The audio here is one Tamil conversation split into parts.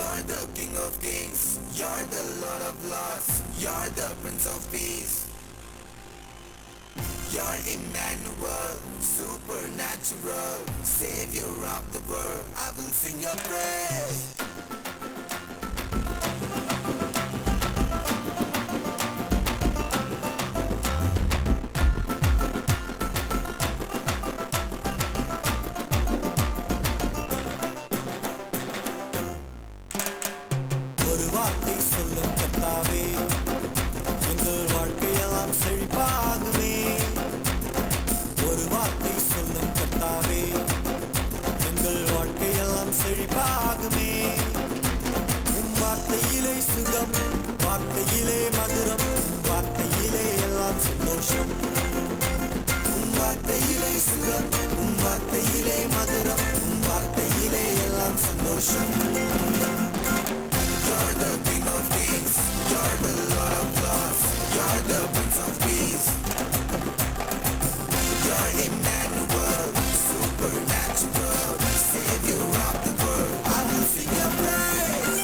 You're the King of Kings, you're the Lord of Lords, you're the Prince of Peace. You're Emmanuel, supernatural, Savior of the world. I will sing your praise. ஒரு வார்த்தை சொல்லும் கர்த்தாவே, எங்கள் வாழ்க்கையெல்லாம் செழிப்பாகுமே. ஒரு வார்த்தை சொல்லும் கர்த்தாவே, எங்கள் வாழ்க்கையெல்லாம் செழிப்பாகுமே. உம் வார்த்தையிலே சுகம், வார்த்தையிலே மதுரம், வார்த்தையிலே எல்லாம் சந்தோஷம். உம் வார்த்தையிலே சுகம், உம் வார்த்தையிலே மதுரம், உம் வார்த்தையிலே எல்லாம் சந்தோஷம். You're the King of Kings, you're the Lord of Lords, you're the Prince of Peace. You're Emmanuel, supernatural, Savior of the world. I will sing your praise.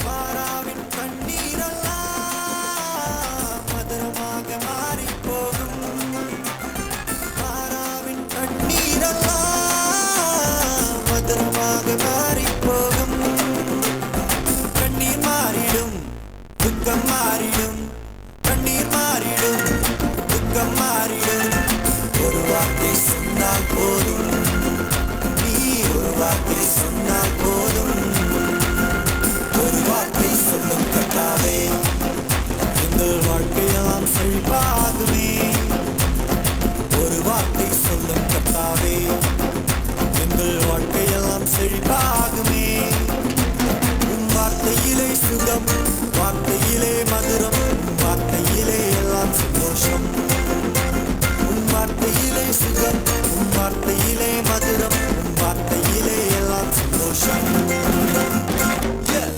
பாராவின் கண்ணீரெல்லாம் மதுரமாக மாறிப் போகும். பாராவின் கண்ணீரெல்லாம் மதுரமாக மாறிப் போகும். கண்ணீர் மாறிடும், துக்கம் மாறிடும். கண்ணீர் மாறிடும், துக்கம் மாறிடும். ஒரு வார்த்தை சொன்னால் போதும், நீ ஒரு வார்த்தை சொன்னால் போதும். ஒரு வார்த்தை சொல்லும் கர்த்தாவே, எங்கள் வாழ்க்கையெல்லாம் செழிப்பாகுமே. ஒரு வார்த்தை சொல்லும் கர்த்தாவே, எங்கள் வாழ்க்கையெல்லாம் செழிப்பாகுமே. உம் வார்த்தையிலே சுகம், வார்த்தையிலே மதுரம், உம் வார்த்தையிலே எல்லாம் சந்தோஷம். உம் வார்த்தையிலே சுகம், உம் வார்த்தையிலே மதுரம், உம் வார்த்தையிலே எல்லாம் சந்தோஷம். Yeah.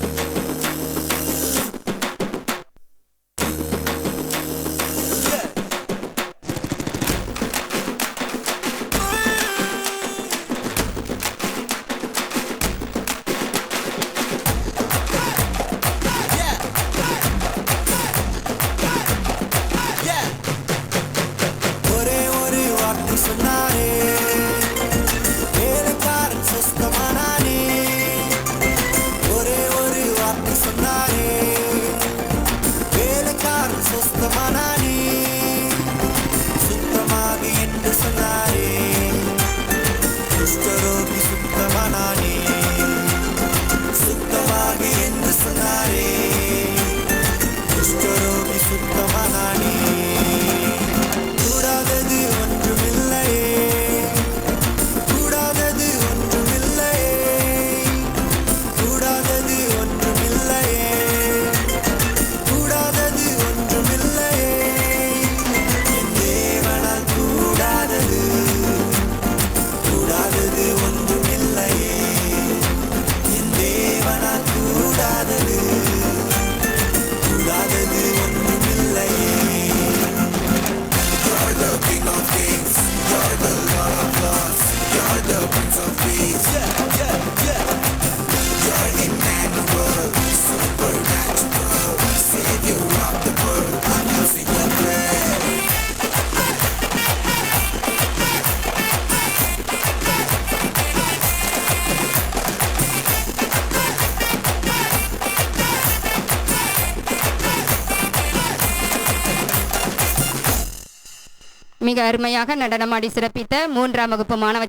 ஒரே ஒரு வார்த்தை சொன்னாரே, வேலைக்காரன் சுஸ்தமானானே. ஒரே ஒரு வார்த்தை சொன்னாரே, வேலைக்காரன் சுஸ்தமானானே. சுத்தமாக என்று சொன்னாரே, குஷ்டரோகி சுத்தமானானே. சுத்தமாக என்று சொன்னாரே, குஷ்டரோகி சுத்தமானானே. கூடாதது ஒன்றுமில்லையே, கூடாதது ஒன்றுமில்லையே, கூடாதது ஒன்றுமில்லையே, கூடாதது ஒன்றுமில்லையே. என் தேவனால் கூடாதது, கூடாதது ஒன்றுமில்லையே. என் தேவனால் கூடாதது, கூடாதது ஒன்றுமில்லையே. You're the King of Kings, you're the Lord of Lords, you're the Prince of Peace. You're Emmanuel, supernatural, Savior of the world. I will sing your praise. மிக அருமையாக நடனமாடி சிறப்பித்த 3ஆம் வகுப்பு மாணவ